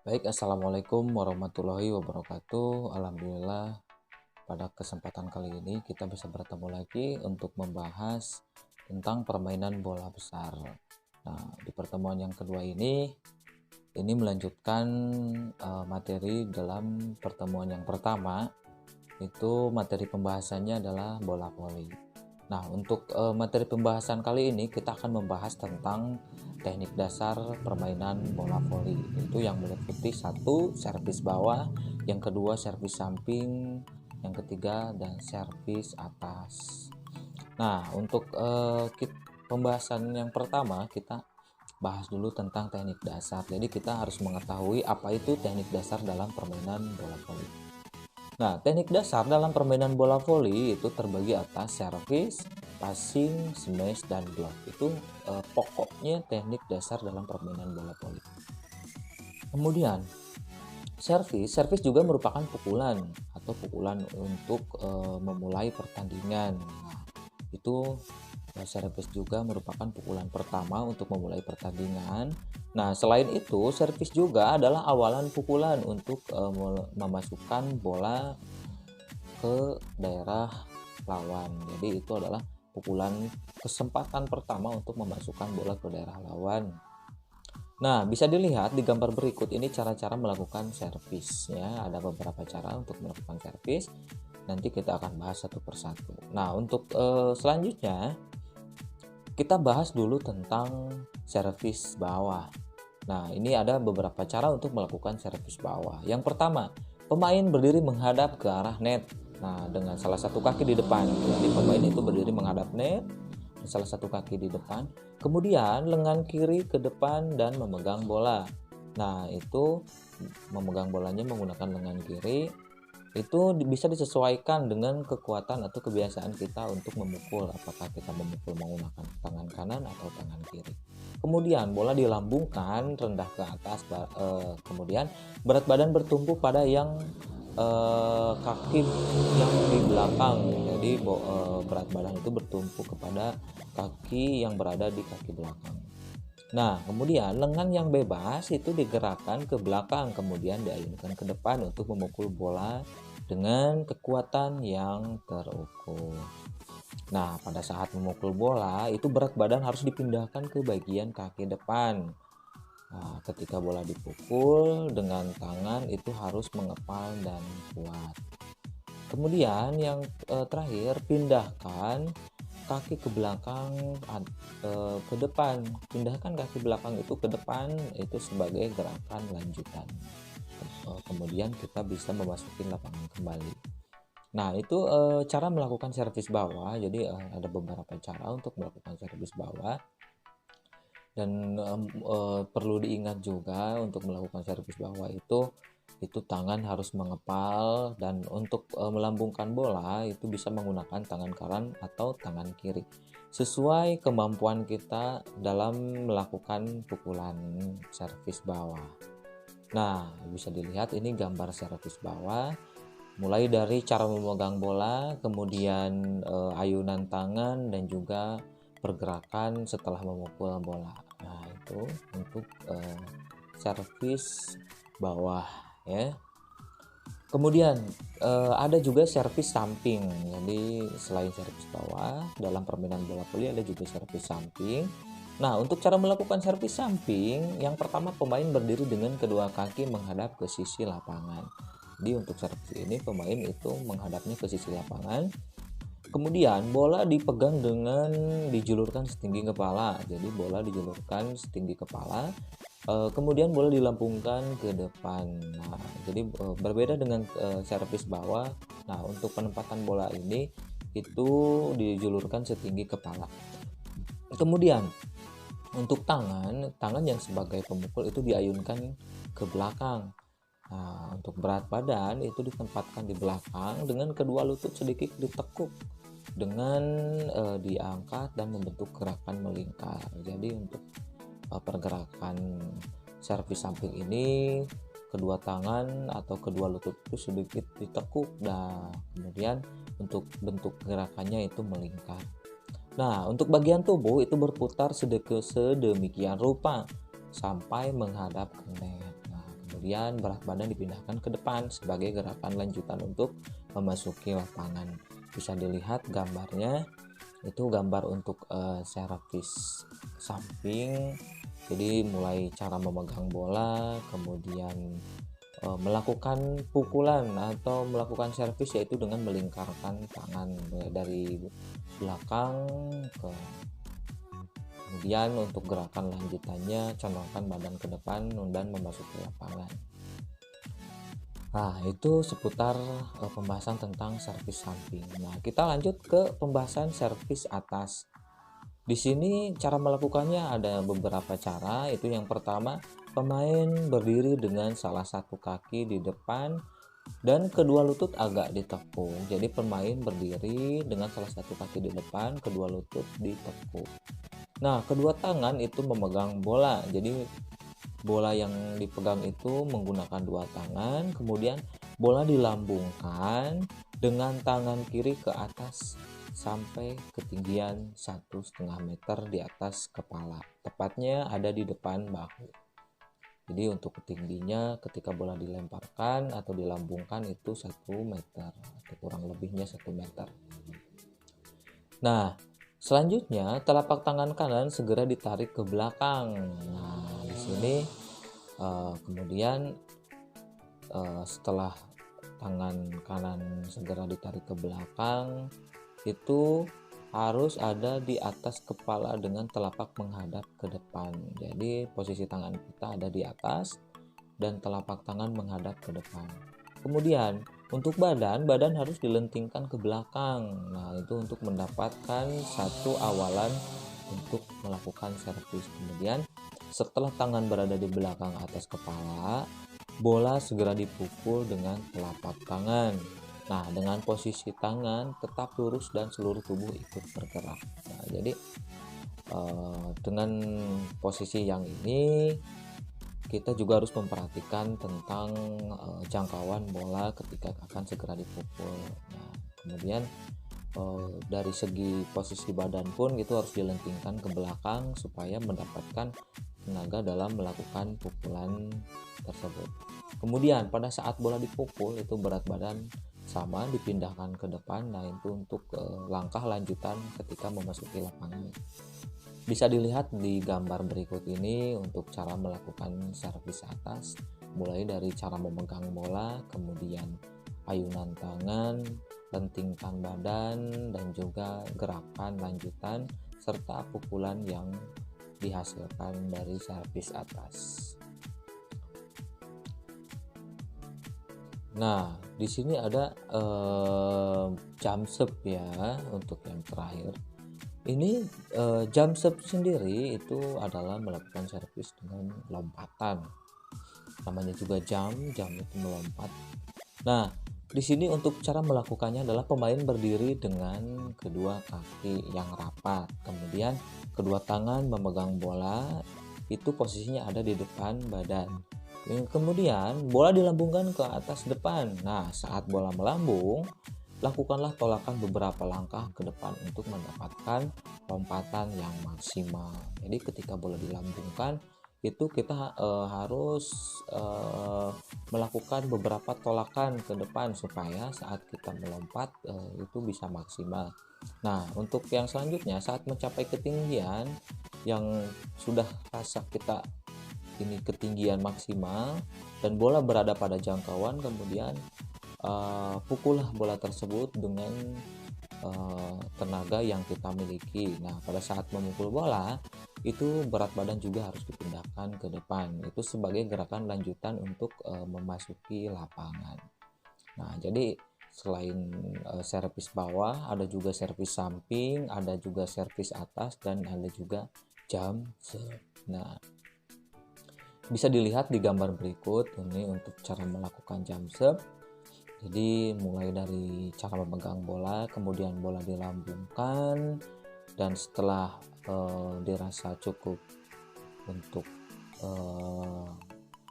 Baik, Assalamualaikum warahmatullahi wabarakatuh. Alhamdulillah, pada kesempatan kali ini kita bisa bertemu lagi untuk membahas tentang permainan bola besar. Nah, di pertemuan yang kedua ini melanjutkan materi dalam pertemuan yang pertama, itu materi pembahasannya adalah bola voli. Nah, untuk materi pembahasan kali ini kita akan membahas tentang teknik dasar permainan bola voli. Itu yang meliputi satu, servis bawah, yang kedua servis samping, yang ketiga dan servis atas. Nah, untuk pembahasan yang pertama kita bahas dulu tentang teknik dasar. Jadi kita harus mengetahui apa itu teknik dasar dalam permainan bola voli. Nah, teknik dasar dalam permainan bola voli itu terbagi atas servis, passing, smash, dan block. Itu pokoknya teknik dasar dalam permainan bola voli. Kemudian, servis juga merupakan pukulan atau pukulan untuk memulai pertandingan. Nah, itu servis juga merupakan pukulan pertama untuk memulai pertandingan. Nah, selain itu, servis juga adalah awalan pukulan untuk memasukkan bola ke daerah lawan. Jadi itu adalah pukulan kesempatan pertama untuk memasukkan bola ke daerah lawan. Nah, bisa dilihat di gambar berikut ini cara-cara melakukan servis ya. Ada beberapa cara untuk melakukan servis. Nanti kita akan bahas satu persatu. Nah, untuk selanjutnya kita bahas dulu tentang servis bawah. Nah, ini ada beberapa cara untuk melakukan servis bawah. Yang pertama, pemain berdiri menghadap ke arah net. Nah, dengan salah satu kaki di depan. Jadi pemain itu berdiri menghadap net, salah satu kaki di depan. Kemudian lengan kiri ke depan dan memegang bola. Nah, itu memegang bolanya menggunakan lengan kiri. Itu bisa disesuaikan dengan kekuatan atau kebiasaan kita untuk memukul. Apakah kita memukul menggunakan tangan kanan atau tangan kiri. Kemudian bola dilambungkan rendah ke atas. Kemudian berat badan bertumpu pada yang kaki yang di belakang. Jadi berat badan itu bertumpu kepada kaki yang berada di kaki belakang. Nah, kemudian lengan yang bebas itu digerakkan ke belakang, kemudian diayunkan ke depan untuk memukul bola dengan kekuatan yang terukur. Nah, pada saat memukul bola, itu berat badan harus dipindahkan ke bagian kaki depan. Nah, ketika bola dipukul dengan tangan itu harus mengepal dan kuat. Kemudian yang terakhir, pindahkan kaki ke belakang ke depan. Pindahkan kaki belakang itu ke depan itu sebagai gerakan lanjutan. Kemudian kita bisa memasuki lapangan kembali. Nah, itu cara melakukan servis bawah. Jadi ada beberapa cara untuk melakukan servis bawah. Dan perlu diingat juga untuk melakukan servis bawah itu tangan harus mengepal, dan untuk melambungkan bola itu bisa menggunakan tangan kanan atau tangan kiri sesuai kemampuan kita dalam melakukan pukulan servis bawah. Nah, bisa dilihat ini gambar servis bawah, mulai dari cara memegang bola, kemudian ayunan tangan, dan juga pergerakan setelah memukul bola. Nah, itu untuk servis bawah ya. Kemudian ada juga servis samping. Jadi selain servis bawah, dalam permainan bola voli ada juga servis samping. Nah, untuk cara melakukan servis samping, yang pertama pemain berdiri dengan kedua kaki menghadap ke sisi lapangan. Jadi untuk servis ini pemain itu menghadapnya ke sisi lapangan. Kemudian bola dipegang dengan dijulurkan setinggi kepala. Jadi bola dijulurkan setinggi kepala. Kemudian bola dilambungkan ke depan. Nah, jadi berbeda dengan servis bawah. Nah, untuk penempatan bola ini itu dijulurkan setinggi kepala. Kemudian untuk tangan yang sebagai pemukul itu diayunkan ke belakang. Nah, untuk berat badan itu ditempatkan di belakang dengan kedua lutut sedikit ditekuk dengan diangkat dan membentuk gerakan melingkar. Jadi untuk pergerakan servis samping ini kedua tangan atau kedua lutut itu sedikit ditekuk, dan kemudian untuk bentuk gerakannya itu melingkar. Nah, untuk bagian tubuh itu berputar sedemikian rupa sampai menghadap ke net. Nah, kemudian berat badan dipindahkan ke depan sebagai gerakan lanjutan untuk memasuki lapangan. Bisa dilihat gambarnya, itu gambar untuk servis samping. Jadi mulai cara memegang bola, kemudian melakukan pukulan atau melakukan servis, yaitu dengan melingkarkan tangan dari belakang ke, kemudian untuk gerakan lanjutannya condongkan badan ke depan dan memasuki lapangan. Nah, itu seputar pembahasan tentang servis samping. Nah, kita lanjut ke pembahasan servis atas. Di sini cara melakukannya ada beberapa cara. Itu yang pertama, pemain berdiri dengan salah satu kaki di depan dan kedua lutut agak ditekuk. Jadi pemain berdiri dengan salah satu kaki di depan, kedua lutut ditekuk. Nah, kedua tangan itu memegang bola. Jadi bola yang dipegang itu menggunakan dua tangan, kemudian bola dilambungkan dengan tangan kiri ke atas sampai ketinggian 1,5 meter di atas kepala, tepatnya ada di depan bahu. Jadi untuk tingginya ketika bola dilemparkan atau dilambungkan itu 1 meter atau kurang lebihnya 1 meter. Nah, selanjutnya telapak tangan kanan segera ditarik ke belakang. Nah, di sini kemudian setelah tangan kanan segera ditarik ke belakang, itu harus ada di atas kepala dengan telapak menghadap ke depan. Jadi posisi tangan kita ada di atas dan telapak tangan menghadap ke depan. Kemudian untuk badan harus dilentingkan ke belakang. Nah, itu untuk mendapatkan satu awalan untuk melakukan servis. Kemudian setelah tangan berada di belakang atas kepala, bola segera dipukul dengan telapak tangan. Nah, dengan posisi tangan tetap lurus dan seluruh tubuh ikut bergerak. Nah, jadi dengan posisi yang ini kita juga harus memperhatikan tentang jangkauan bola ketika akan segera dipukul. Nah, kemudian dari segi posisi badan pun itu harus dilentingkan ke belakang supaya mendapatkan tenaga dalam melakukan pukulan tersebut. Kemudian pada saat bola dipukul itu berat badan sama dipindahkan ke depan. Nah, itu untuk langkah lanjutan ketika memasuki lapangan. Bisa dilihat di gambar berikut ini untuk cara melakukan servis atas, mulai dari cara memegang bola, kemudian ayunan tangan, lentingkan badan, dan juga gerakan lanjutan serta pukulan yang dihasilkan dari servis atas. Nah, di sini ada jump serve ya untuk yang terakhir. Ini jump serve sendiri itu adalah melakukan servis dengan lompatan. Namanya juga jump itu melompat. Nah, di sini untuk cara melakukannya adalah pemain berdiri dengan kedua kaki yang rapat. Kemudian kedua tangan memegang bola, itu posisinya ada di depan badan. Kemudian bola dilambungkan ke atas depan. Nah, saat bola melambung, lakukanlah tolakan beberapa langkah ke depan untuk mendapatkan lompatan yang maksimal. Jadi ketika bola dilambungkan, itu kita harus melakukan beberapa tolakan ke depan supaya saat kita melompat itu bisa maksimal. Nah, untuk yang selanjutnya saat mencapai ketinggian yang sudah rasa kita ini ketinggian maksimal dan bola berada pada jangkauan, kemudian pukullah bola tersebut dengan tenaga yang kita miliki. Nah, pada saat memukul bola itu berat badan juga harus dipindahkan ke depan. Itu sebagai gerakan lanjutan untuk memasuki lapangan. Nah, jadi selain servis bawah, ada juga servis samping, ada juga servis atas, dan ada juga jump serve. Nah, bisa dilihat di gambar berikut ini untuk cara melakukan jump serve. Jadi mulai dari cara memegang bola, kemudian bola dilambungkan, dan setelah dirasa cukup untuk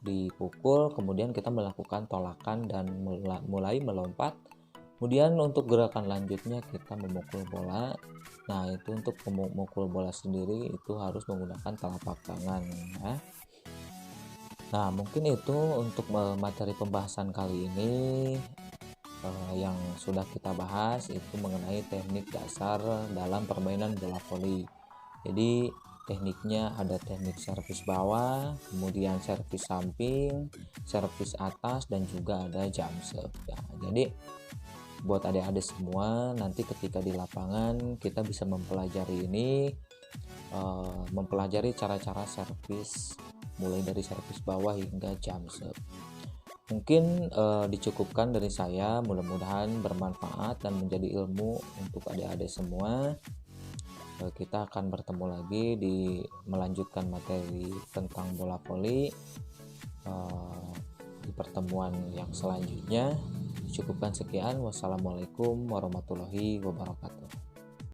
dipukul, kemudian kita melakukan tolakan dan mulai melompat. Kemudian untuk gerakan lanjutnya kita memukul bola. Nah, itu untuk memukul bola sendiri itu harus menggunakan telapak tangan ya. Nah, mungkin itu untuk materi pembahasan kali ini. Yang sudah kita bahas itu mengenai teknik dasar dalam permainan bola voli. Jadi tekniknya ada teknik servis bawah, kemudian servis samping, servis atas, dan juga ada jump serve ya. Jadi buat adik-adik semua, nanti ketika di lapangan kita bisa mempelajari ini, mempelajari cara-cara servis mulai dari servis bawah hingga jump serve. Mungkin dicukupkan dari saya, mudah-mudahan bermanfaat dan menjadi ilmu untuk adik-adik semua. Kita akan bertemu lagi di melanjutkan materi tentang bola voli di pertemuan yang selanjutnya. Cukupkan sekian. Wassalamualaikum warahmatullahi wabarakatuh.